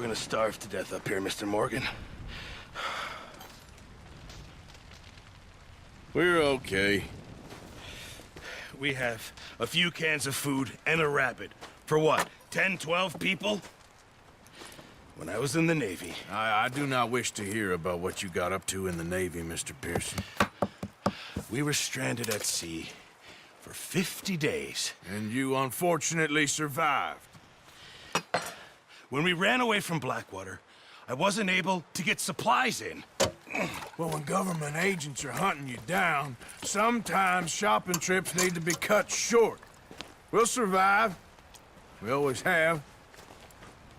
gonna starve to death up here, Mr. Morgan. We're okay. We have a few cans of food and a rabbit. For what, 10, 12 people? When I was in the Navy... I do not wish to hear about what you got up to in the Navy, Mr. Pearson. We were stranded at sea for 50 days. And you unfortunately survived. When we ran away from Blackwater, I wasn't able to get supplies in. Well, when government agents are hunting you down, sometimes shopping trips need to be cut short. We'll survive. We always have.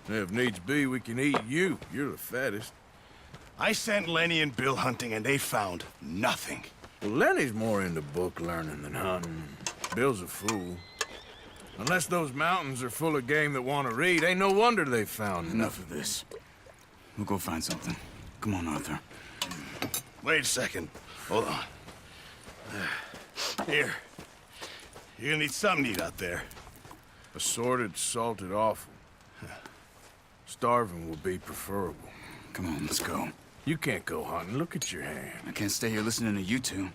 If needs be, we can eat you. You're the fattest. I sent Lenny and Bill hunting, and they found nothing. Well, Lenny's more into book learning than hunting. Bill's a fool. Unless those mountains are full of game that want to read, ain't no wonder they found Enough of this. We'll go find something. Come on, Arthur. Wait a second. Hold on. Here. You're gonna need something to eat out there. Assorted, salted offal. Starving will be preferable. Come on, let's go. You can't go hunting. Look at your hand. I can't stay here listening to you two.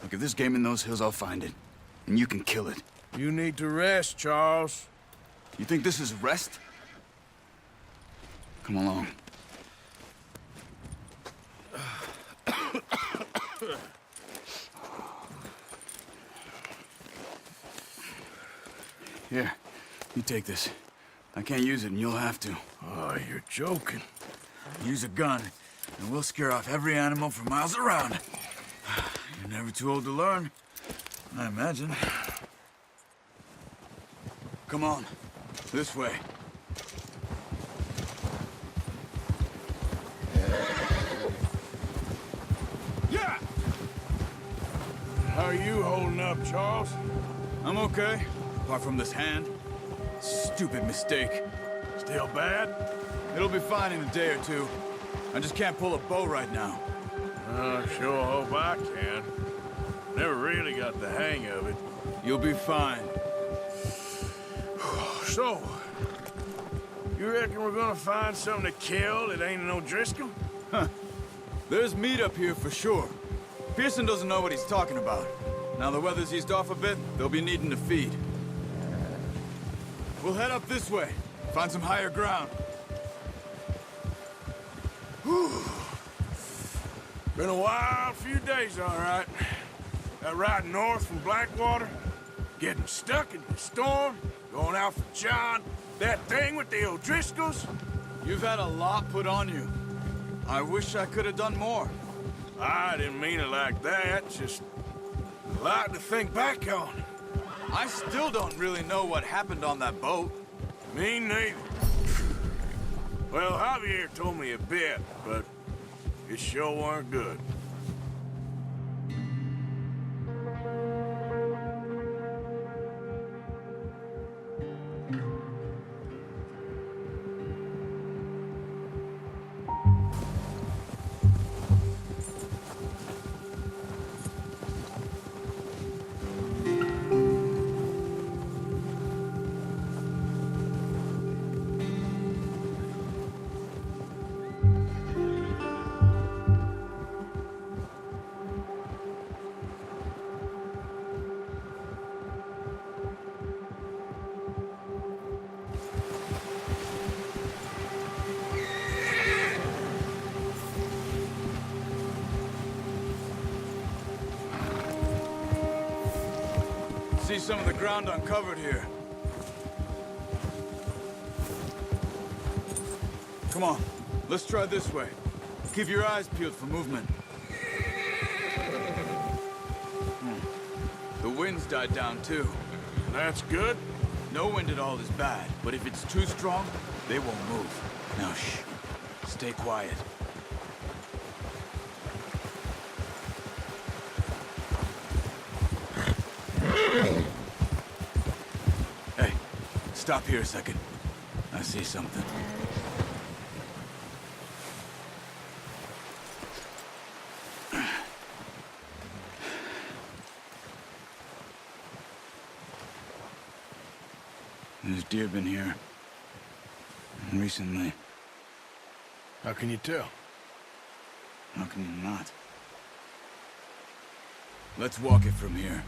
Look, if there's game in those hills, I'll find it. And you can kill it. You need to rest, Charles. You think this is rest? Come along. Here, you take this. I can't use it, and you'll have to. Oh, you're joking. Use a gun, and we'll scare off every animal for miles around. You're never too old to learn, I imagine. Come on, this way. Yeah! How are you holding up, Charles? I'm okay, apart from this hand. Stupid mistake. Still bad? It'll be fine in a day or two. I just can't pull a bow right now. Sure hope I can. Never really got the hang of it. You'll be fine. So, you reckon we're gonna find something to kill that ain't no Driscoll? Huh. There's meat up here for sure. Pearson doesn't know what he's talking about. Now the weather's eased off a bit, they'll be needing to feed. We'll head up this way. Find some higher ground. Whew. Been a wild few days, all right. That ride north from Blackwater, getting stuck in the storm, going out for John, that thing with the O'Driscolls. You've had a lot put on you. I wish I could have done more. I didn't mean it like that, just a lot to think back on. I still don't really know what happened on that boat. Me neither. Well, Javier told me a bit, but it sure weren't good. See some of the ground uncovered here. Come on, let's try this way. Keep your eyes peeled for movement. The wind's died down too. That's good. No wind at all is bad, but if it's too strong, they won't move. Now shh, stay quiet. Hey, stop here a second. I see something. There's deer been here. Recently. How can you tell? How can you not? Let's walk it from here.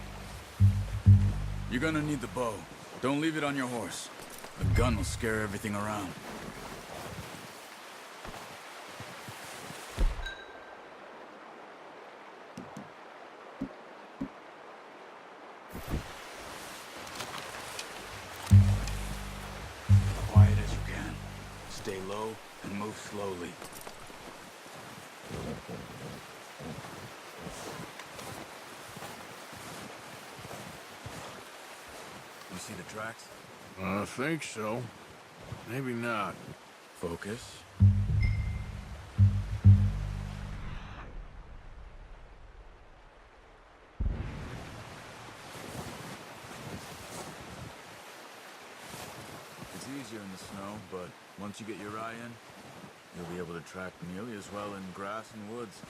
You're gonna need the bow. Don't leave it on your horse. A gun will scare everything around. Quiet as you can. Stay low and move slowly. You see the tracks? I think so. Maybe not. Focus. It's easier in the snow, but once you get your eye in, you'll be able to track nearly as well in grass and woods.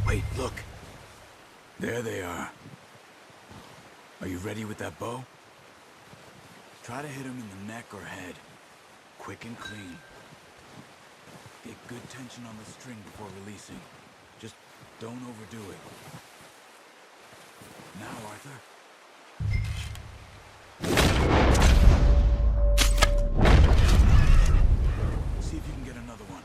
Wait, look. There they are. Are you ready with that bow? Try to hit him in the neck or head. Quick and clean. Get good tension on the string before releasing. Just don't overdo it. Now, Arthur. See if you can get another one.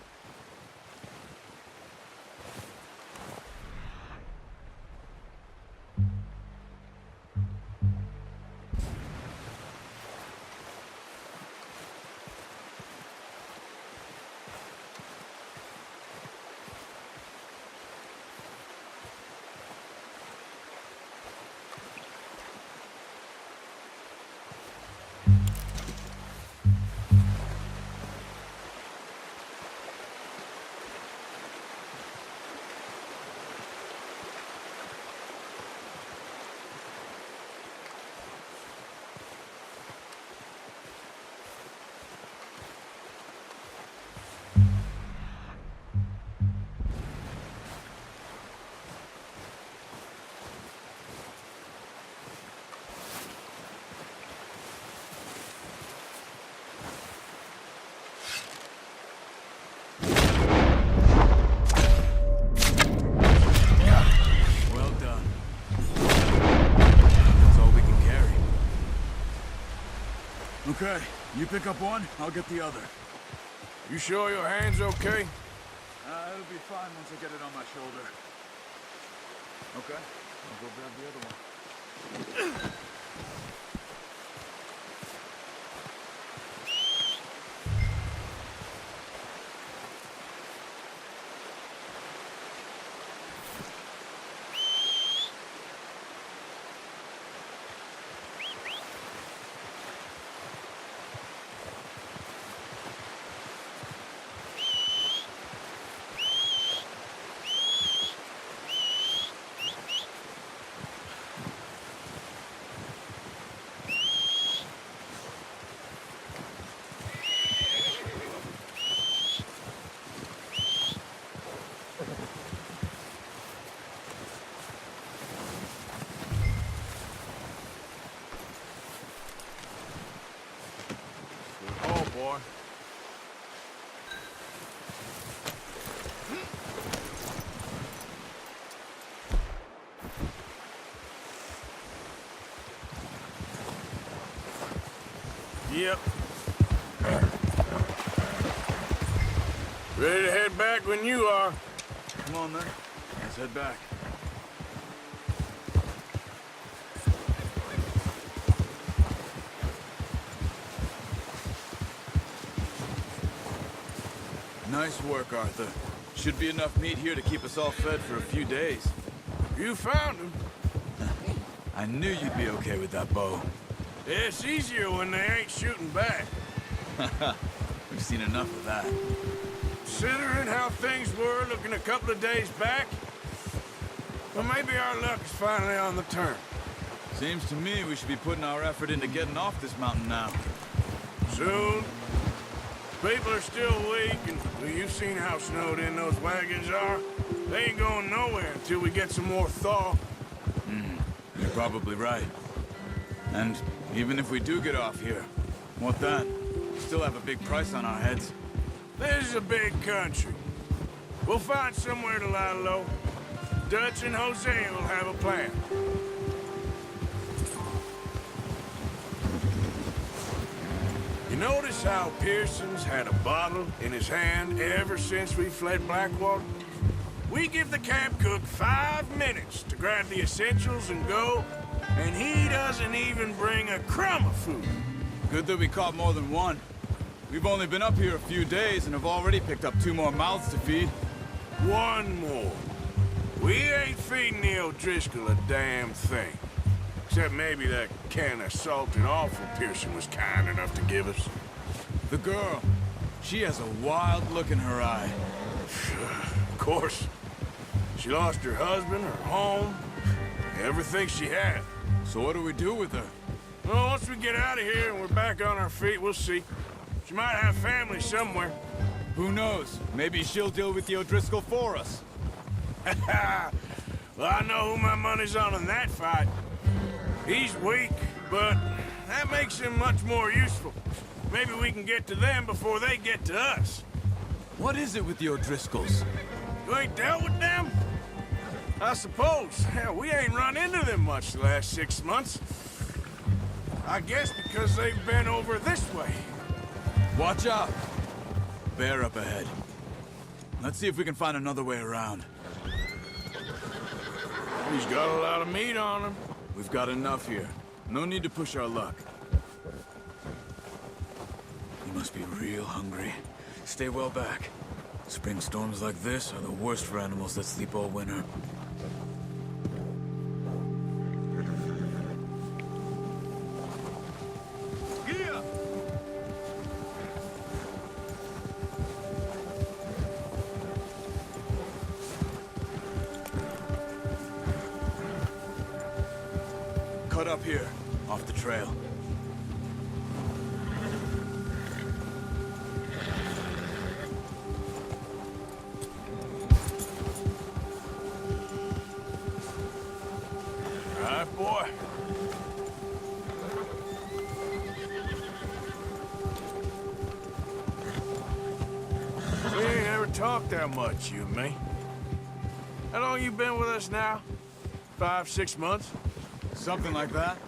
Okay, you pick up one, I'll get the other. You sure your hand's okay? It'll be fine once I get it on my shoulder. Okay, I'll go grab the other one. Yep. Ready to head back when you are. Come on, then. Let's head back. Nice work, Arthur. Should be enough meat here to keep us all fed for a few days. You found him. I knew you'd be okay with that bow. It's easier when they ain't shooting back. We've seen enough of that. Considering how things were looking a couple of days back, well, maybe our luck is finally on the turn. Seems to me we should be putting our effort into getting off this mountain now. Soon. People are still weak, and well, you've seen how snowed in those wagons are. They ain't going nowhere until we get some more thaw. You're probably right. And even if we do get off here, what then? We still have a big price on our heads. This is a big country. We'll find somewhere to lie low. Dutch and Jose will have a plan. You notice how Pearson's had a bottle in his hand ever since we fled Blackwater? We give the camp cook 5 minutes to grab the essentials and go, and he doesn't even bring a crumb of food. Good that we caught more than one. We've only been up here a few days and have already picked up 2 more mouths to feed. One more. We ain't feeding the O'Driscoll a damn thing. Except maybe that can of salted offal Pearson was kind enough to give us. The girl, she has a wild look in her eye. Of course. She lost her husband, her home, everything she had. So what do we do with her? Well, once we get out of here and we're back on our feet, we'll see. She might have family somewhere. Who knows? Maybe she'll deal with the O'Driscoll for us. Well, I know who my money's on in that fight. He's weak, but that makes him much more useful. Maybe we can get to them before they get to us. What is it with the O'Driscolls? You ain't dealt with them? I suppose. Hell, we ain't run into them much the last 6 months. I guess because they've been over this way. Watch out! Bear up ahead. Let's see if we can find another way around. He's got a lot of meat on him. We've got enough here. No need to push our luck. You must be real hungry. Stay well back. Spring storms like this are the worst for animals that sleep all winter. Yeah. Cut up here, off the trail. All right, boy. We ain't ever talked that much, you and me. How long you been with us now? 5, 6 months? Something like that?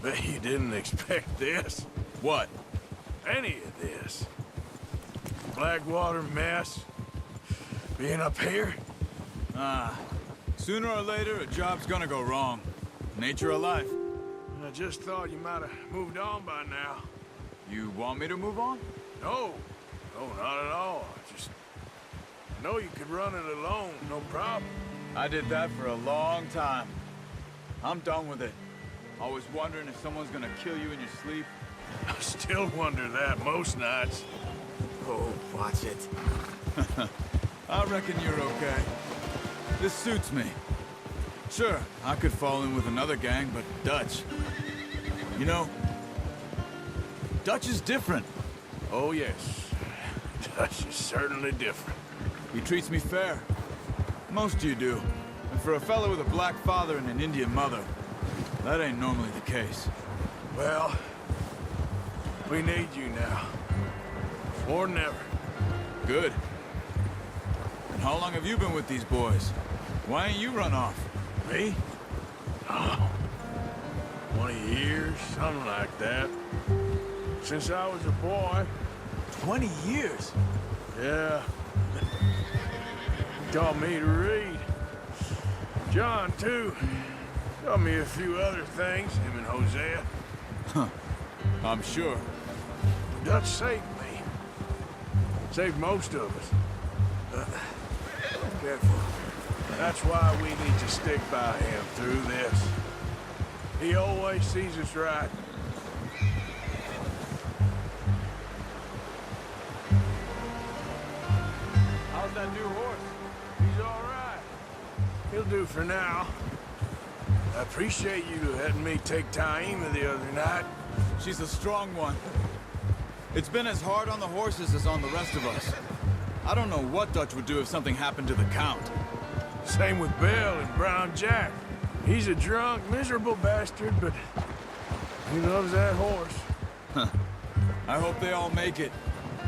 Bet you didn't expect this. What? Any of this. Blackwater mess. Being up here. Sooner or later, a job's gonna go wrong. Nature of life. I just thought you might have moved on by now. You want me to move on? No. No, not at all. I know you could run it alone, no problem. I did that for a long time. I'm done with it. Always wondering if someone's gonna kill you in your sleep. I still wonder that most nights. Oh, watch it. I reckon you're okay. This suits me. Sure, I could fall in with another gang, but Dutch... You know, Dutch is different. Oh, yes. Dutch is certainly different. He treats me fair. Most of you do. And for a fellow with a black father and an Indian mother, that ain't normally the case. Well, we need you now. More than ever. Good. And how long have you been with these boys? Why ain't you run off? Me? Oh, 20 years, something like that. Since I was a boy. 20 years? Yeah. He taught me to read. John, too. Taught me a few other things, him and Hosea. Huh. I'm sure. Dutch saved me. Saved most of us. Careful. That's why we need to stick by him through this. He always sees us right. How's that new horse? He's all right. He'll do for now. I appreciate you letting me take Taima the other night. She's a strong one. It's been as hard on the horses as on the rest of us. I don't know what Dutch would do if something happened to the Count. Same with Bill and Brown Jack. He's a drunk, miserable bastard, but he loves that horse. Huh. I hope they all make it.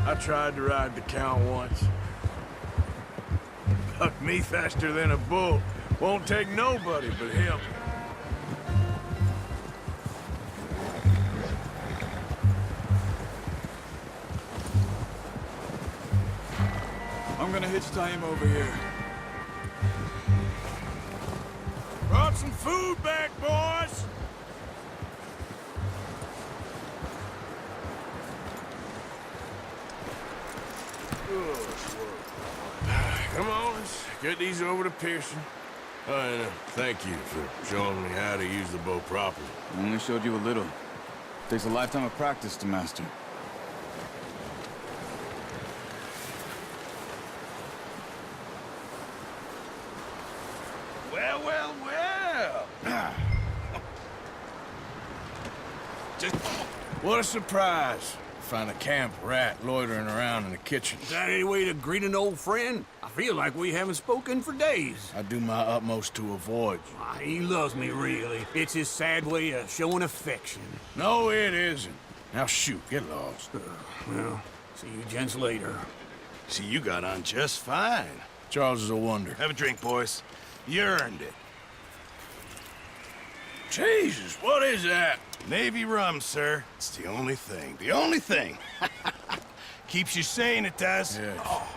I tried to ride the Count once. Bucked me faster than a bull. Won't take nobody but him. I'm gonna hitch Taima over here. Brought some food back, boys! Come on, let's get these over to Pearson. And thank you for showing me how to use the bow properly. I only showed you a little. Takes a lifetime of practice to master. Well, well, well. Just... What a surprise. Find a camp rat loitering around in the kitchen. Is that any way to greet an old friend? I feel like we haven't spoken for days. I do my utmost to avoid you. Ah, he loves me, really. It's his sad way of showing affection. No, it isn't. Now shoot, get lost. Well, see you gents later. See, you got on just fine. Charles is a wonder. Have a drink, boys. You earned it. Jesus, what is that? Navy rum, sir. It's the only thing. The only thing. Keeps you sane, it does. Yeah,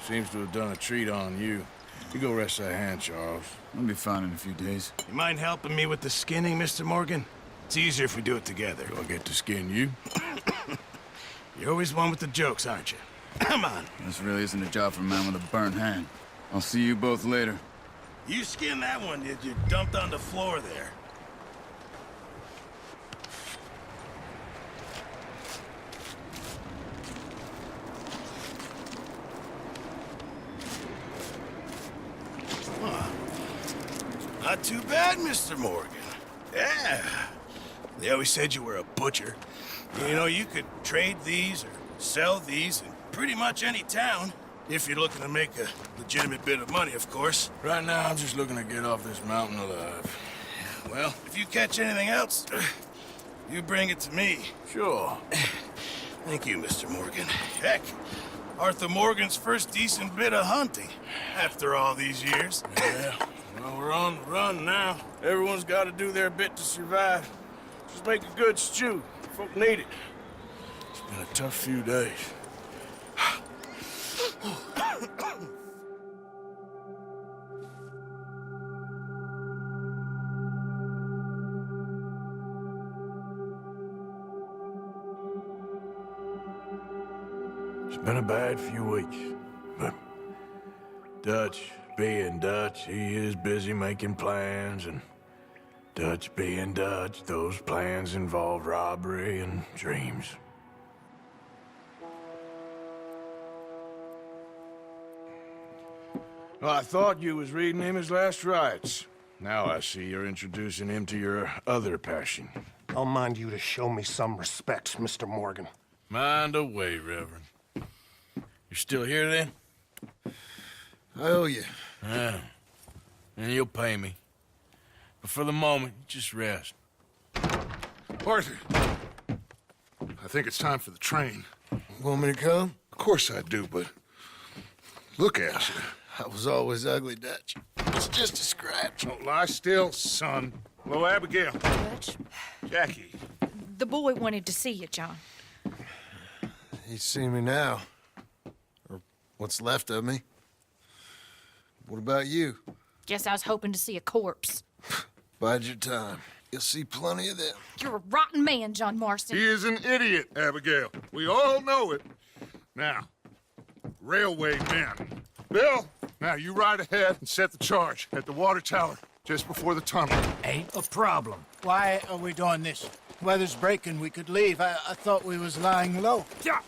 seems to have done a treat on you. You go rest that hand, Charles. I'll be fine in a few days. You mind helping me with the skinning, Mr. Morgan? It's easier if we do it together. Do I get to skin you? You're always one with the jokes, aren't you? Come on. This really isn't a job for a man with a burnt hand. I'll see you both later. You skinned that one you dumped on the floor there. Not too bad, Mr. Morgan. Yeah. They always said you were a butcher. You know, you could trade these or sell these in pretty much any town. If you're looking to make a legitimate bit of money, of course. Right now, I'm just looking to get off this mountain alive. Well, if you catch anything else, you bring it to me. Sure. Thank you, Mr. Morgan. Heck, Arthur Morgan's first decent bit of hunting after all these years. Yeah. Well, we're on the run now. Everyone's got to do their bit to survive. Just make a good stew. Folk need it. It's been a tough few days. It's been a bad few weeks, but Dutch being Dutch, he is busy making plans, and Dutch being Dutch, those plans involve robbery and dreams. Well, I thought you was reading him his last rites. Now I see you're introducing him to your other passion. I'll mind you to show me some respect, Mr. Morgan. Mind away, Reverend. You're still here, then? I owe you. Yeah. And you'll pay me. But for the moment, just rest. Arthur, I think it's time for the train. Want me to come? Of course I do, but look at you. I was always ugly, Dutch. It's just a scratch. Don't lie still, son. Hello, Abigail. Dutch, Jackie. the boy wanted to see you, John. You see me now. Or what's left of me. What about you? Guess I was hoping to see a corpse. Bide your time. You'll see plenty of them. You're a rotten man, John Marston. He is an idiot, Abigail. We all know it. Now, railway men. Bill, now you ride ahead and set the charge at the water tower just before the tunnel. Ain't a problem. Why are we doing this? Weather's breaking. We could leave. I thought we was lying low. Yeah,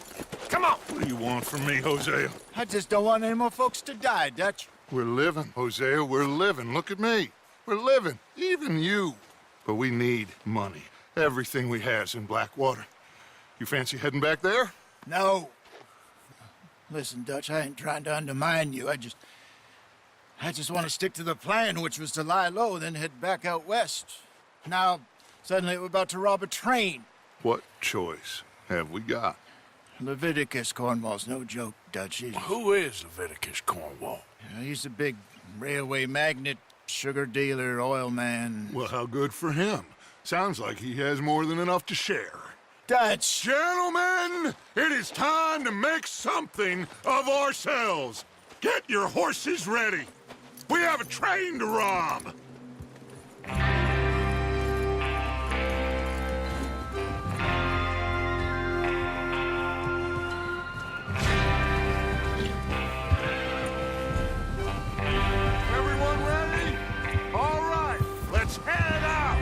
come on. What do you want from me, Hosea? I just don't want any more folks to die, Dutch. We're living, Hosea. We're living. Look at me. We're living. Even you. But we need money. Everything we has in Blackwater. You fancy heading back there? No. Listen, Dutch, I ain't trying to undermine you. I just want to stick to the plan, which was to lie low, then head back out west. Now, suddenly we're about to rob a train. What choice have we got? Leviticus Cornwall's no joke, Dutch. Who is Leviticus Cornwall? He's a big railway magnate, sugar dealer, oil man. Well, how good for him. Sounds like he has more than enough to share. Dutch! Gentlemen, it is time to make something of ourselves. Get your horses ready. We have a train to rob. Everyone ready? All right, let's head out.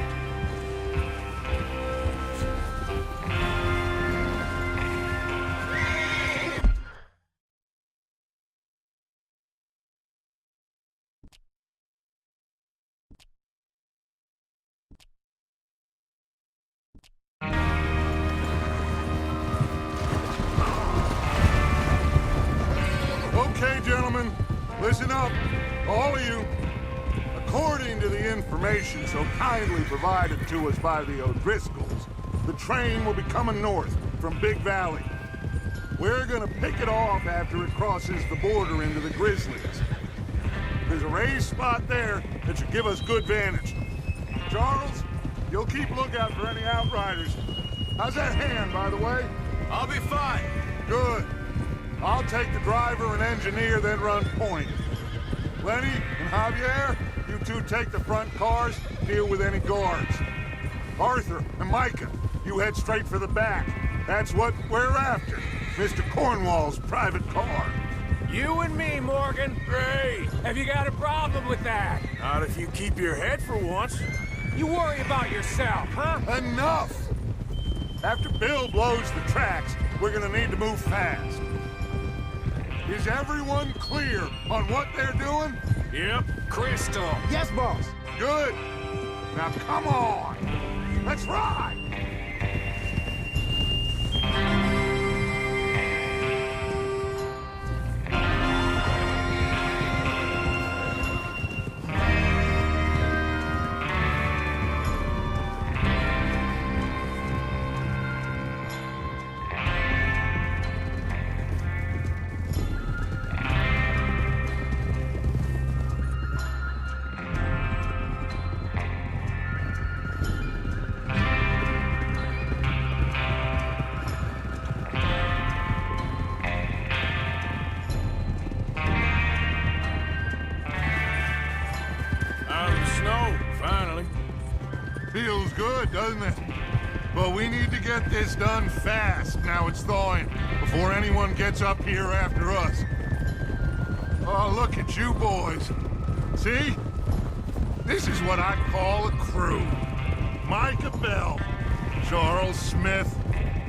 Okay, gentlemen, listen up, all of you. According to the information so kindly provided to us by the O'Driscolls, the train will be coming north from Big Valley. We're gonna pick it off after it crosses the border into the Grizzlies. There's a raised spot there that should give us good vantage. Charles, you'll keep lookout for any outriders. How's that hand, by the way? I'll be fine. Good. I'll take the driver and engineer, then run point. Lenny and Javier, you two take the front cars, deal with any guards. Arthur and Micah, you head straight for the back. That's what we're after. Mr. Cornwall's private car. You and me, Morgan. Great. Have you got a problem with that? Not if you keep your head for once. You worry about yourself, huh? Enough! After Bill blows the tracks, we're gonna need to move fast. Is everyone clear on what they're doing? Yep. Crystal. Yes, boss. Good. Now come on. Let's ride. Feels good, doesn't it? But we need to get this done fast, now it's thawing, before anyone gets up here after us. Oh, look at you boys. See? This is what I call a crew. Micah Bell, Charles Smith,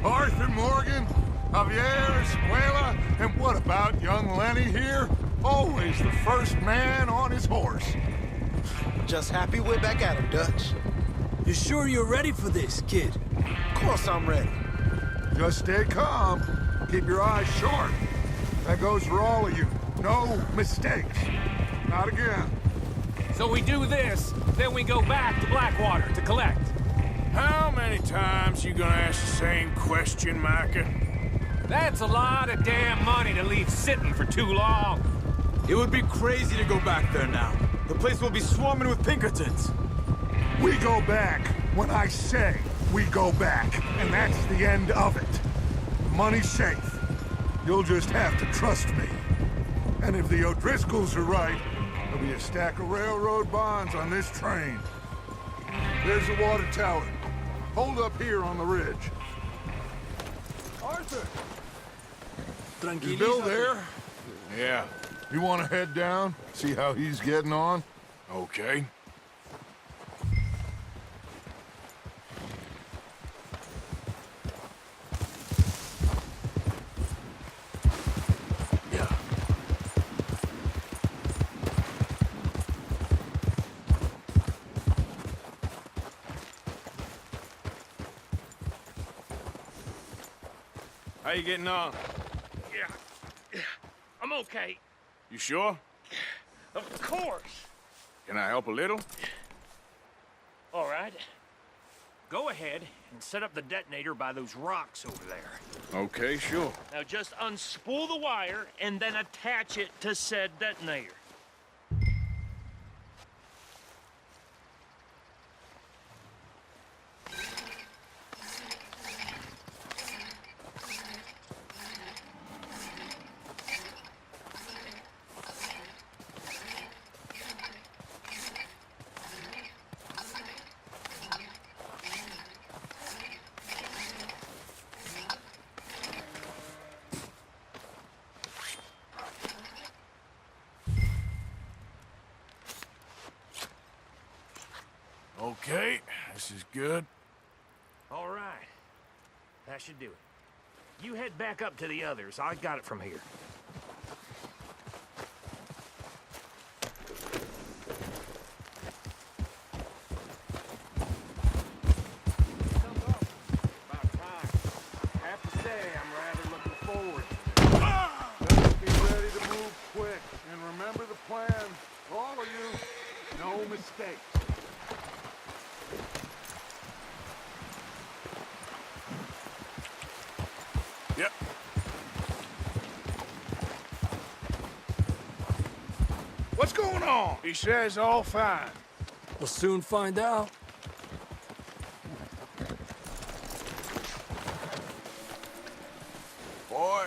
Arthur Morgan, Javier Escuela, and what about young Lenny here? Always the first man on his horse. Just happy we're back at him, Dutch. You sure you're ready for this, kid? Of course I'm ready. Just stay calm. Keep your eyes sharp. That goes for all of you. No mistakes. Not again. So we do this, then we go back to Blackwater to collect. How many times you gonna ask the same question, Micah? That's a lot of damn money to leave sitting for too long. It would be crazy to go back there now. The place will be swarming with Pinkertons. We go back when I say we go back, and that's the end of it. The money's safe. You'll just have to trust me. And if the O'Driscolls are right, there'll be a stack of railroad bonds on this train. There's the water tower. Hold up here on the ridge. Arthur! Is Bill there? Yeah, You want to head down, see how he's getting on? okay. Yeah. How you getting on? Yeah, I'm okay. You sure? Of course. Can I help a little? All right. Go ahead and set up the detonator by those rocks over there. Okay, sure. Now just unspool the wire and then attach it to said detonator. Okay, this is good. All right. That should do it. You head back up to the others. I got it from here. About time. I have to say, I'm rather looking forward. Just be ready to move quick. And remember the plan. All of you, no mistakes. Yep. What's going on? He says all fine. We'll soon find out. Boy.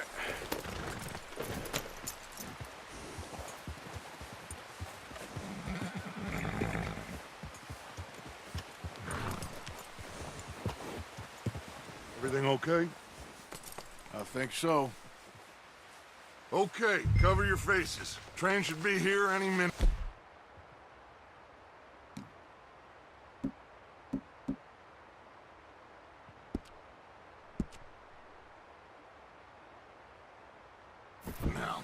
Everything okay? I think so. Okay, cover your faces. Train should be here any minute. Now.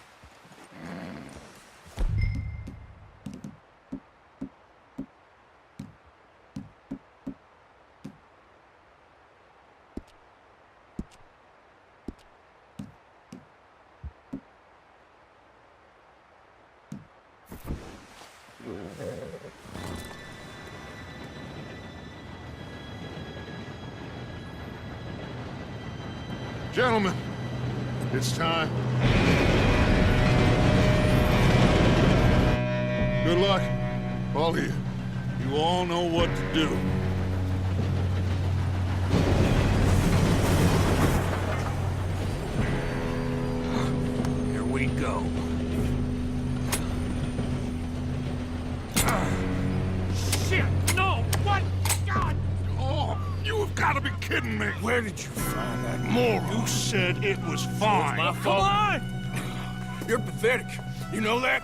Gentlemen, it's time. Good luck, all of you. You all know what to do. Here we go. Shit! No! What? God! Oh, you have got to be kidding me. Where did you find that More. You said it was fine. my Come fault. on! You're pathetic. You know that?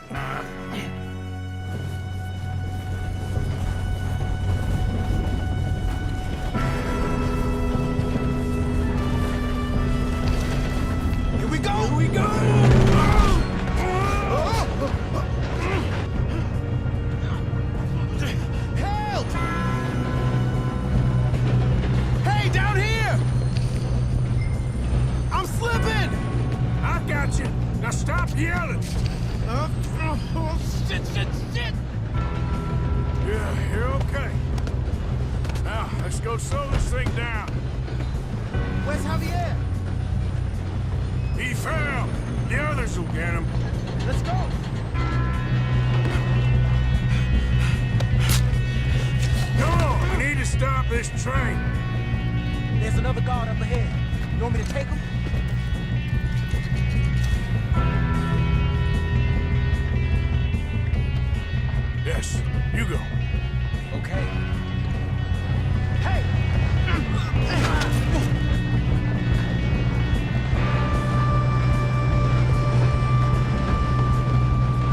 Here we go! Here we go! Help! Hey, down here! I'm slipping! I got you. Now stop yelling. Shit, shit, shit! Yeah, you're okay. Now, let's go slow this thing down. Where's Javier? He fell. The others will get him. Let's go! Come on, we need to stop this train. There's another guard up ahead. You want me to take him? Yes, you go. Okay. Hey!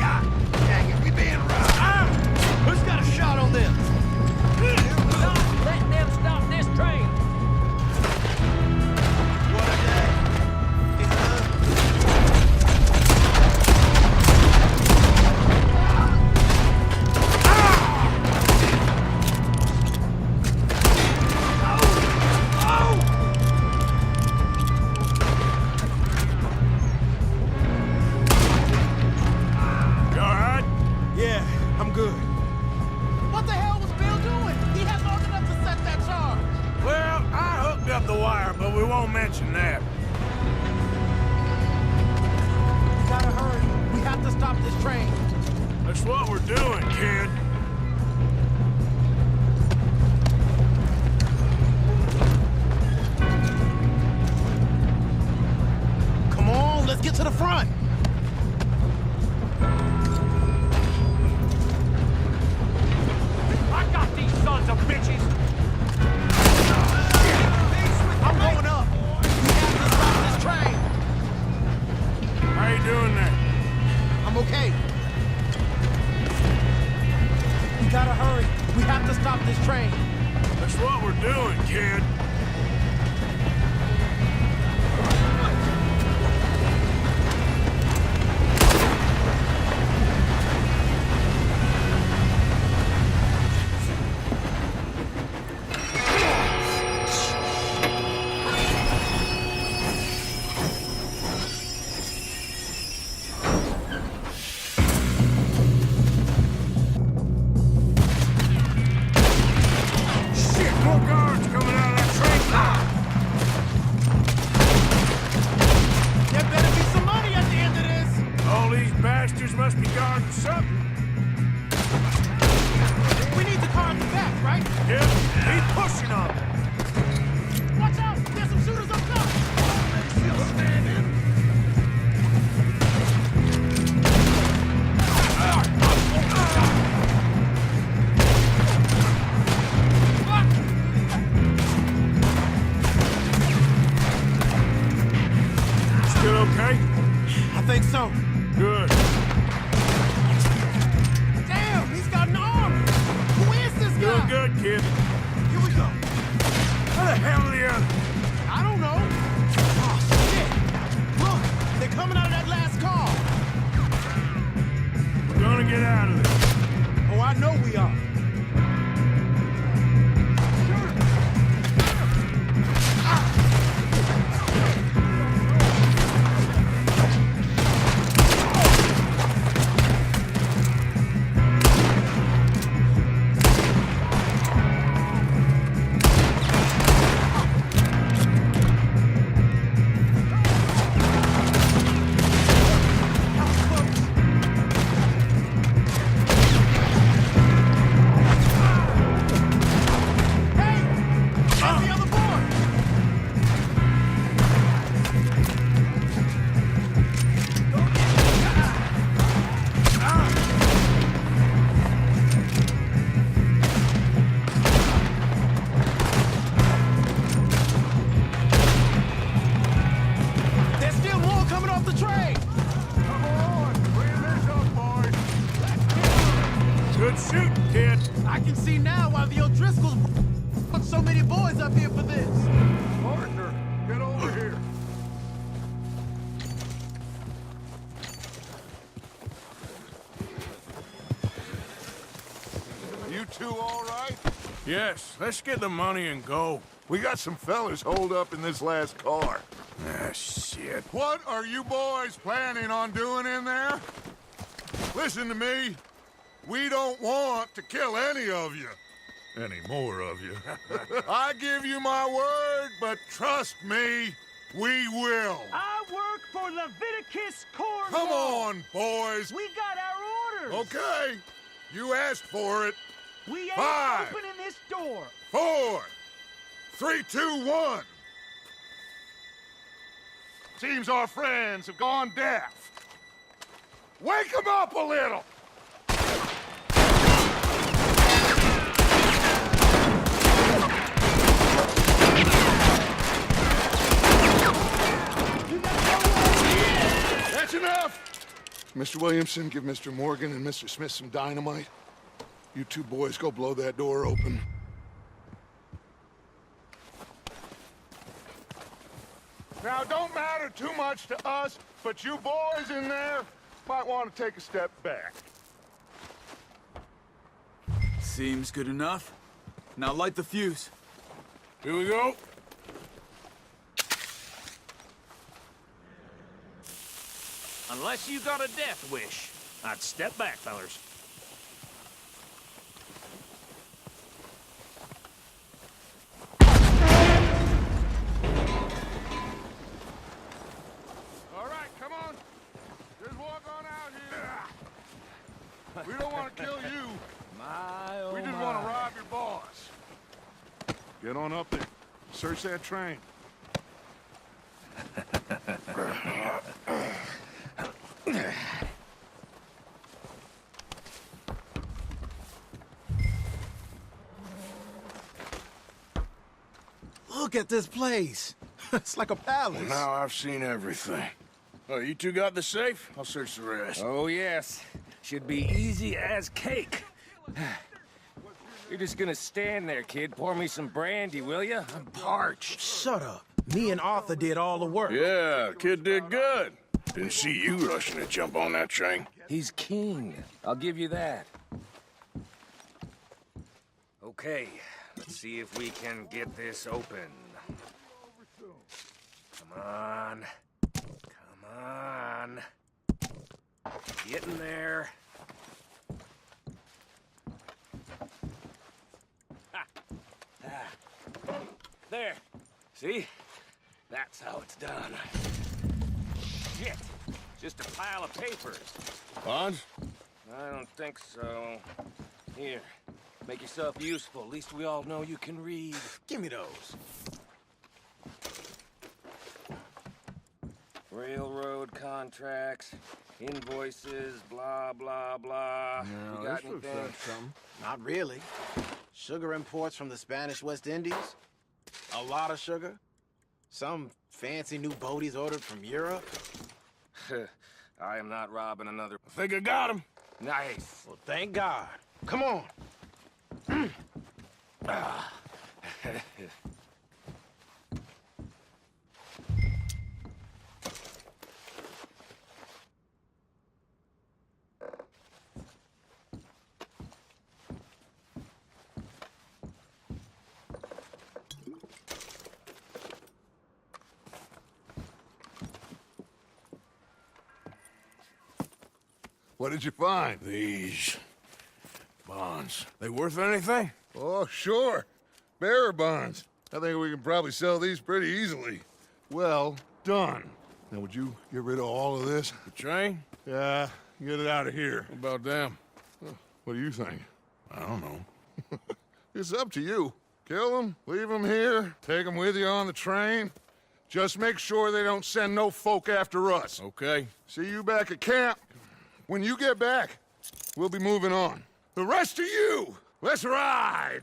God dang it, we being robbed. Who's got a shot on this? Stop letting them stop this train! What a day. You all right? Yeah, I'm good. What the hell was Bill doing? He had long enough to set that charge. Well, I hooked up the wire, but we won't mention that. We gotta hurry. We have to stop this train. That's what we're doing, kid. Come on, let's get to the front. I got these sons of bitches! I'm going up. We have to stop this train. How you doing there? I'm okay. We gotta hurry. We have to stop this train. That's what we're doing, kid. Shit, more guards coming out of that train car. There better be some money at the end of this. All these bastards must be guarding something. We need the car at the back, right? Yep, keep pushing them. Watch out! There's some shooters up top! Still standing. Still okay? I think so. Good. Damn, he's got an arm! Who is this guy? Doing good, kid. Here we go. How the hell are the others? I don't know. Oh, shit! Look, they're coming out of that last car. We're gonna get out of this. Oh, I know we are. Good shooting, kid. I can see now why the O'Driscolls put so many boys up here for this. Partner, get over here. You two all right? Yes, let's get the money and go. We got some fellas holed up in this last car. Ah, shit. What are you boys planning on doing in there? Listen to me. We don't want to kill any of you. Any more of you. I give you my word, but trust me, we will. I work for Leviticus Corps. Come on, boys. We got our orders. Okay. You asked for it. We ain't 5, opening this door. 4, 3, 2, 1. Seems our friends have gone deaf. Wake them up a little. That's enough! Mr. Williamson, give Mr. Morgan and Mr. Smith some dynamite. You two boys go blow that door open. Now, don't matter too much to us, but you boys in there might want to take a step back. Seems good enough. Now light the fuse. Here we go. Unless you got a death wish, I'd step back, fellers. All right, come on. Just walk on out here. We don't want to kill you. We just want to rob your boss. Get on up there. Search that train. Look at this place. It's like a palace. Now I've seen everything. Oh, you two got the safe? I'll search the rest. Oh, yes. Should be easy as cake. You're just gonna stand there, kid. Pour me some brandy, will ya? I'm parched. Shut up. Me and Arthur did all the work. Yeah, kid did good. Didn't see you rushing to jump on that train. He's keen. I'll give you that. Okay, let's see if we can get this open. Come on. Come on. Get in there. Ha. Ah. There. See? That's how it's done. Shit. Just a pile of papers. Bonds? I don't think so. Here. Make yourself useful. At least we all know you can read. Give me those. Railroad contracts, invoices, blah, blah, blah. You got anything? Not really. Sugar imports from the Spanish West Indies. A lot of sugar. Some fancy new boaties ordered from Europe. I am not robbing another... I think I got him. Nice. Well, thank God. Come on. What did you find? These bonds. They worth anything? Oh, sure. Bearer bonds. I think we can probably sell these pretty easily. Well done. Now, would you get rid of all of this? The train? Yeah, get it out of here. What about them? What do you think? I don't know. It's up to you. Kill them, leave them here, take them with you on the train. Just make sure they don't send no folk after us. Okay. See you back at camp. When you get back, we'll be moving on. The rest of you, let's ride!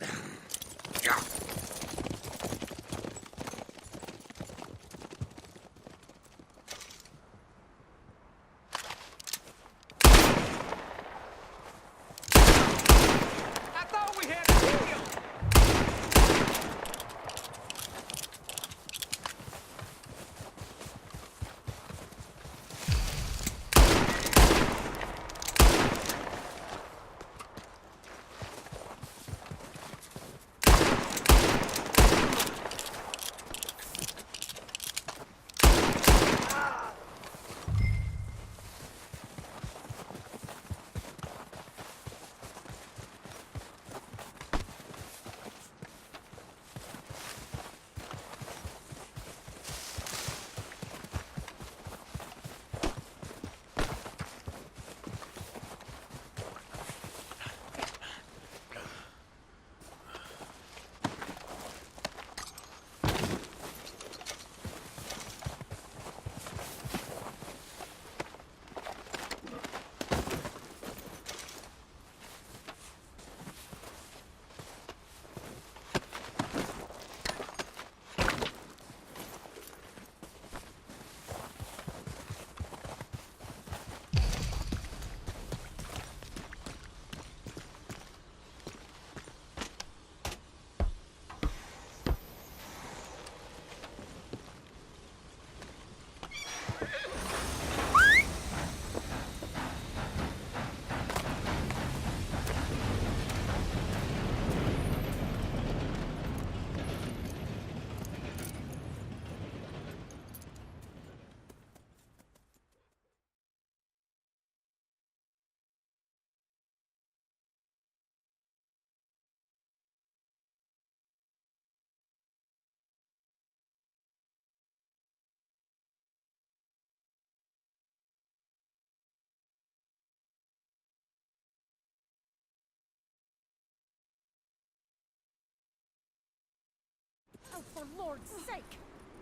Lord's sake!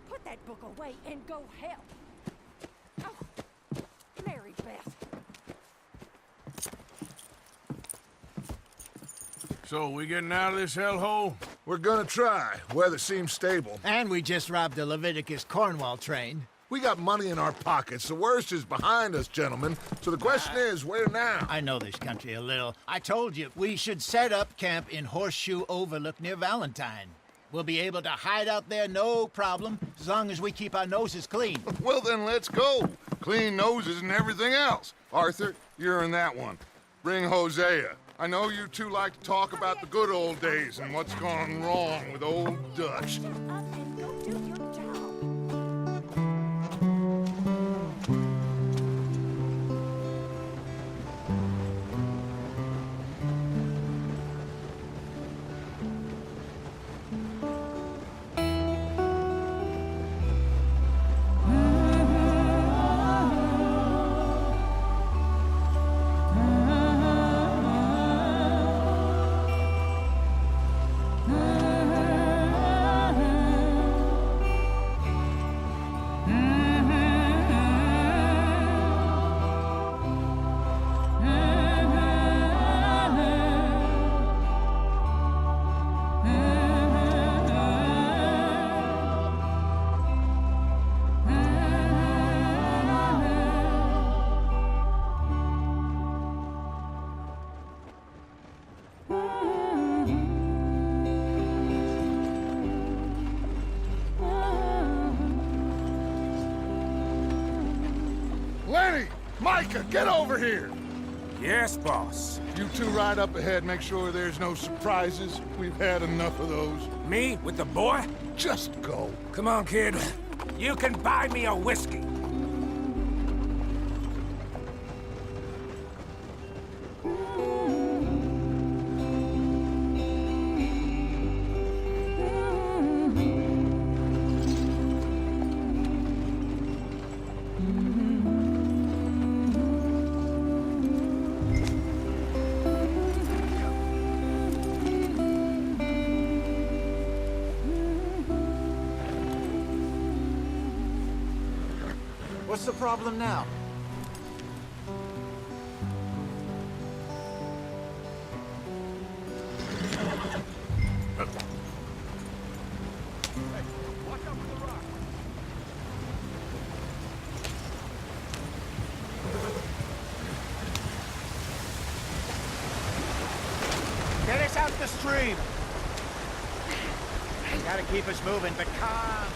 Put that book away and go help! Oh, Mary Beth. So, we getting out of this hellhole? We're gonna try. Weather seems stable. And we just robbed the Leviticus Cornwall train. We got money in our pockets. The worst is behind us, gentlemen. So the question is, where now? I know this country a little. I told you, we should set up camp in Horseshoe Overlook near Valentine. We'll be able to hide out there no problem, as long as we keep our noses clean. Well, then let's go. Clean noses and everything else. Arthur, you're in that one. Bring Hosea. I know you two like to talk about the good old days and what's gone wrong with old Dutch. Lenny! Micah, get over here! Yes, boss. You two ride up ahead, make sure there's no surprises. We've had enough of those. Me with the boy? Just go. Come on, kid. You can buy me a whiskey. What's the problem now? Get us out the stream. Gotta keep us moving, but calm.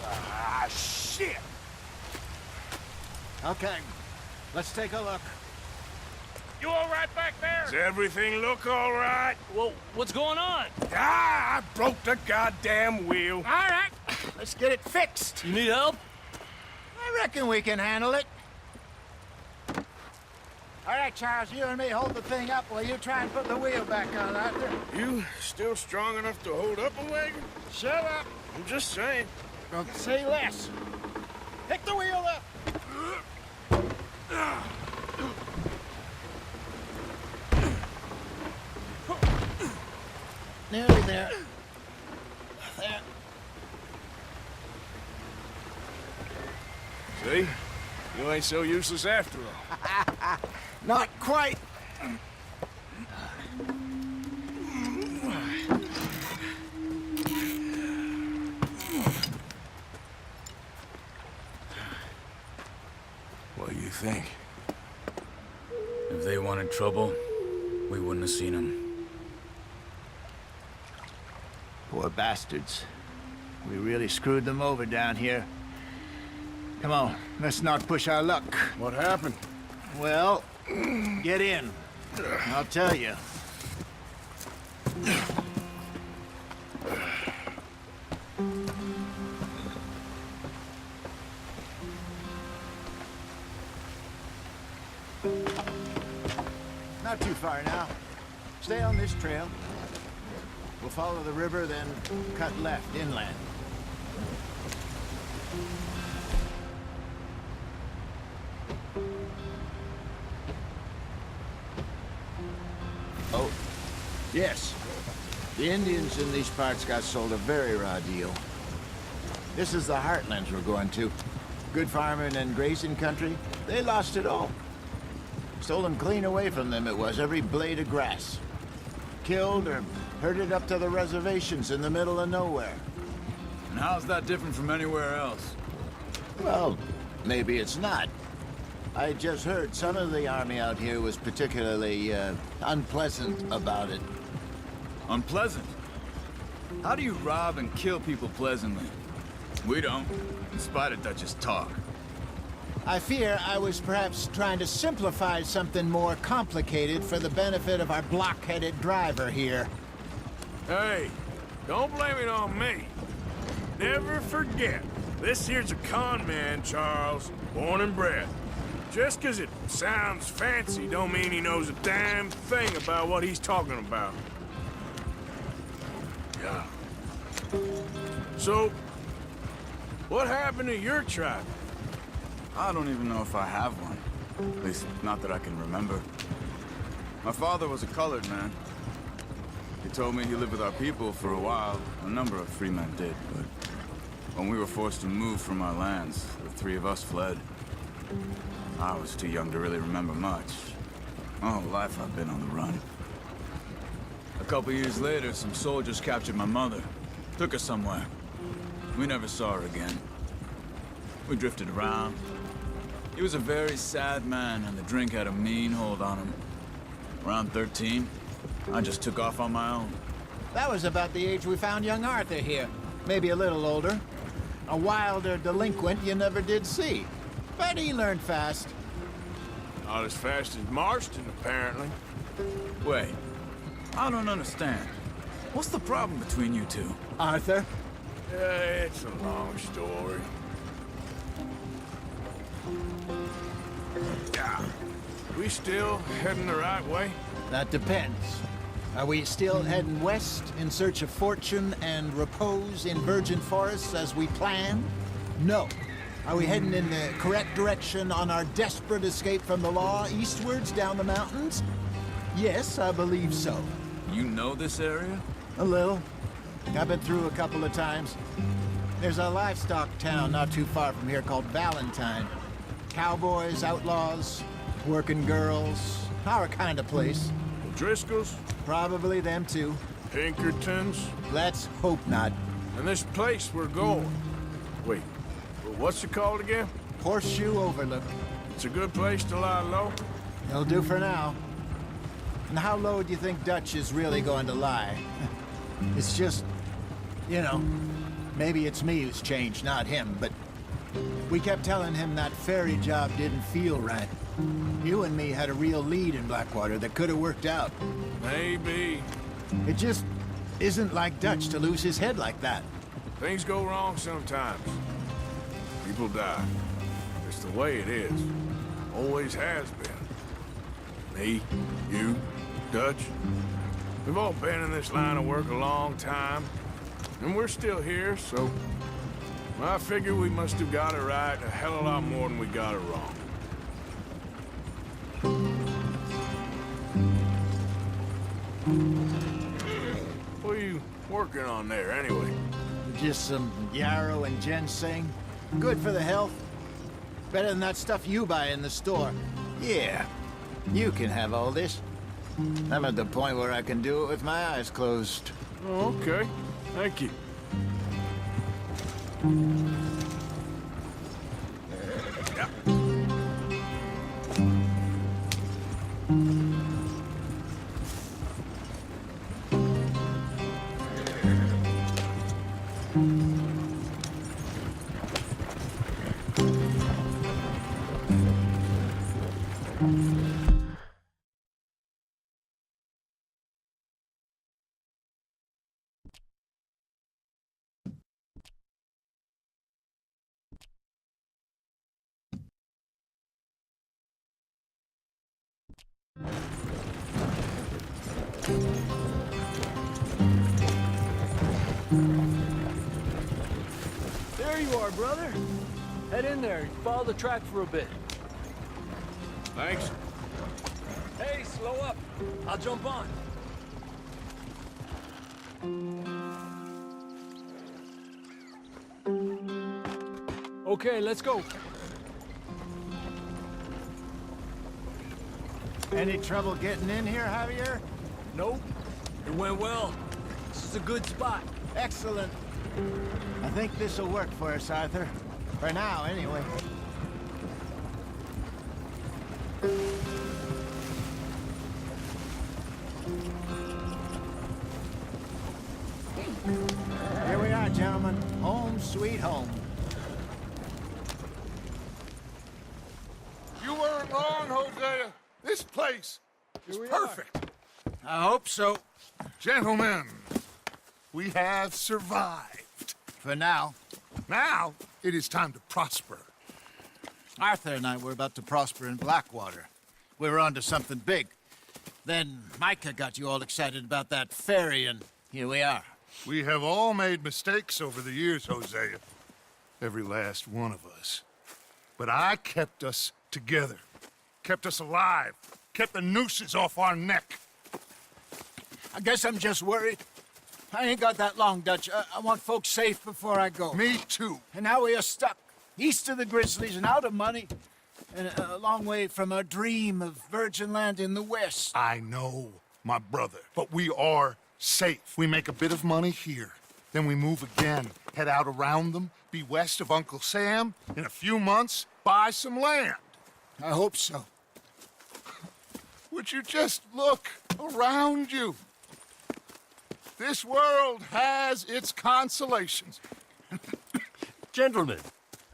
Ah, shit! Okay, let's take a look. You all right back there? Does everything look all right? Well, what's going on? Ah, I broke the goddamn wheel. All right, let's get it fixed. You need help? I reckon we can handle it. All right, Charles, you and me hold the thing up while you try and put the wheel back on, Arthur. You still strong enough to hold up a wagon? Shut up. I'm just saying. Don't say less. Pick the wheel up. Nearly there. There. See? You ain't so useless after all. Not quite. What do you think? If they wanted trouble, we wouldn't have seen them. Poor bastards. We really screwed them over down here. Come on, let's not push our luck. What happened? Well, get in. I'll tell you. Not too far now. Stay on this trail. We'll follow the river, then cut left inland. Oh, yes. The Indians in these parts got sold a very raw deal. This is the heartlands we're going to. Good farming and grazing country, they lost it all. Stolen clean away from them it was, every blade of grass. Killed or herded up to the reservations in the middle of nowhere. And how's that different from anywhere else? Well, maybe it's not. I just heard some of the army out here was particularly, unpleasant about it. Unpleasant? How do you rob and kill people pleasantly? We don't, in spite of Dutch's talk. I fear I was perhaps trying to simplify something more complicated for the benefit of our blockheaded driver here. Hey, don't blame it on me. Never forget, this here's a con man, Charles, born and bred. Just 'cause it sounds fancy don't mean he knows a damn thing about what he's talking about. Yeah. So, what happened to your tribe? I don't even know if I have one. At least, not that I can remember. My father was a colored man. He told me he lived with our people for a while. A number of free men did, but when we were forced to move from our lands, the three of us fled. I was too young to really remember much. My whole life I've been on the run. A couple years later, some soldiers captured my mother. Took her somewhere. We never saw her again. We drifted around. He was a very sad man, and the drink had a mean hold on him. Around 13, I just took off on my own. That was about the age we found young Arthur here. Maybe a little older. A wilder delinquent you never did see. But he learned fast. Not as fast as Marston, apparently. Wait, I don't understand. What's the problem between you two? Arthur? It's a long story. Yeah. We still heading the right way? That depends. Are we still heading west in search of fortune and repose in virgin forests as we planned? No. Are we heading in the correct direction on our desperate escape from the law eastwards down the mountains? Yes, I believe so. You know this area? A little. I've been through a couple of times. There's a livestock town not too far from here called Valentine. Cowboys, outlaws, working girls, our kind of place. Driscolls? Probably them too. Pinkertons? Let's hope not. And this place we're going. Wait, what's it called again? Horseshoe Overlook. It's a good place to lie low? It'll do for now. And how low do you think Dutch is really going to lie? It's just, you know, maybe it's me who's changed, not him, but we kept telling him that ferry job didn't feel right. You and me had a real lead in Blackwater that could have worked out. Maybe. It just isn't like Dutch to lose his head like that. Things go wrong sometimes. People die. It's the way it is. Always has been. Me, you, Dutch. We've all been in this line of work a long time. And we're still here, so I figure we must have got it right a hell of a lot more than we got it wrong. What are you working on there, anyway? Just some yarrow and ginseng. Good for the health. Better than that stuff you buy in the store. Yeah, you can have all this. I'm at the point where I can do it with my eyes closed. Oh, okay. Thank you. There you are, brother. Head in there. Follow the track for a bit. Thanks. Hey, slow up. I'll jump on. Okay, let's go. Any trouble getting in here, Javier? Nope. It went well. This is a good spot. Excellent. I think this'll work for us, Arthur. For now, anyway. Here we are, gentlemen. Home sweet home. You weren't wrong, Hosea. This place is perfect. I hope so. Gentlemen, we have survived. For now. Now, it is time to prosper. Arthur and I were about to prosper in Blackwater. We were onto something big. Then Micah got you all excited about that ferry, and here we are. We have all made mistakes over the years, Hosea. Every last one of us. But I kept us together. Kept us alive. Kept the nooses off our neck. I guess I'm just worried. I ain't got that long, Dutch. I want folks safe before I go. Me too. And now we are stuck. East of the Grizzlies and out of money. And a long way from our dream of virgin land in the west. I know, my brother. But we are safe. We make a bit of money here. Then we move again. Head out around them. Be west of Uncle Sam. In a few months, buy some land. I hope so. Would you just look around you? This world has its consolations. Gentlemen,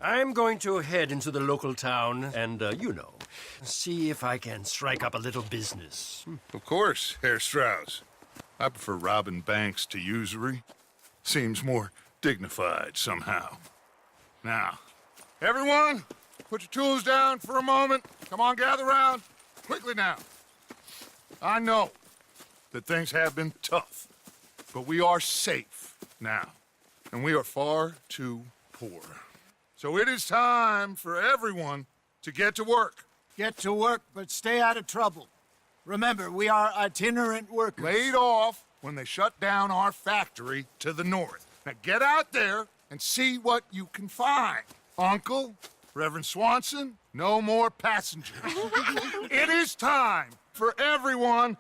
I'm going to head into the local town and, see if I can strike up a little business. Of course, Herr Strauss. I prefer robbing banks to usury. Seems more dignified somehow. Now, everyone, put your tools down for a moment. Come on, gather round. Quickly now. I know that things have been tough, but we are safe now, and we are far too poor. So it is time for everyone to get to work. Get to work, but stay out of trouble. Remember, we are itinerant workers. Laid off when they shut down our factory to the north. Now get out there and see what you can find. Uncle, Reverend Swanson, no more passengers. It is time for everyone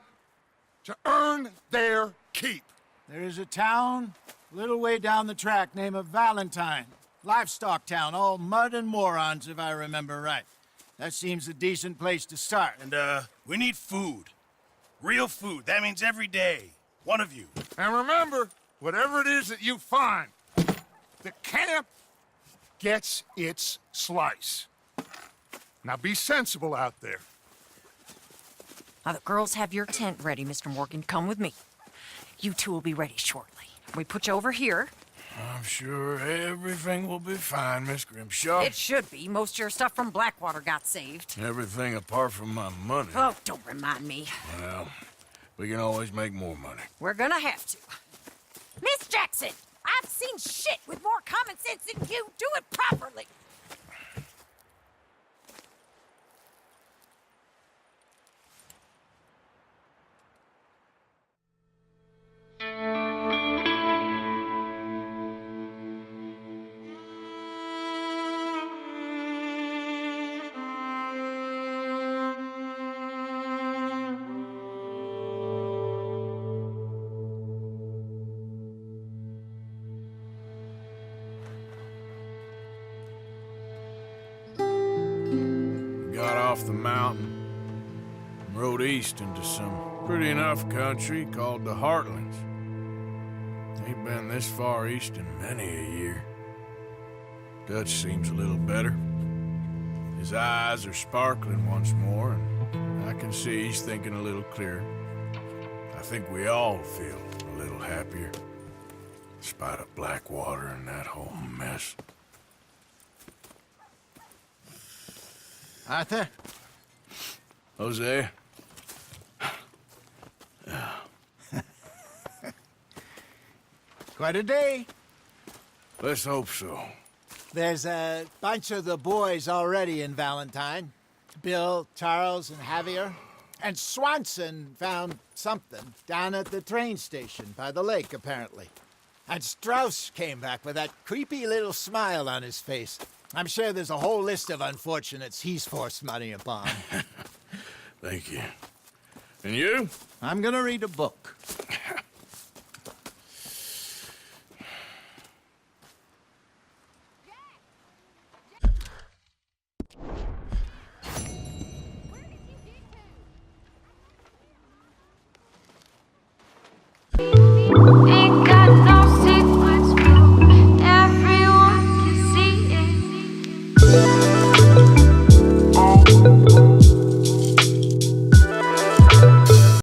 to earn their keep. There is a town a little way down the track named Valentine. Livestock town, all mud and morons, if I remember right. That seems a decent place to start. And, we need food. Real food. That means every day. One of you. And remember, whatever it is that you find, the camp gets its slice. Now be sensible out there. Now, the girls have your tent ready, Mr. Morgan. Come with me. You two will be ready shortly. We put you over here. I'm sure everything will be fine, Miss Grimshaw. It should be. Most of your stuff from Blackwater got saved. Everything apart from my money. Oh, don't remind me. Well, we can always make more money. We're gonna have to. Miss Jackson, I've seen shit with more common sense than you. Do it properly. Got off the mountain, rode east into some pretty enough country called the Heartlands. Ain't been this far east in many a year. Dutch seems a little better. His eyes are sparkling once more, and I can see he's thinking a little clearer. I think we all feel a little happier, in spite of Blackwater and that whole mess. Arthur? Jose? Quite a day. Let's hope so. There's a bunch of the boys already in Valentine. Bill, Charles, and Javier. And Swanson found something down at the train station by the lake, apparently. And Strauss came back with that creepy little smile on his face. I'm sure there's a whole list of unfortunates he's forced money upon. Thank you. And you? I'm gonna read a book.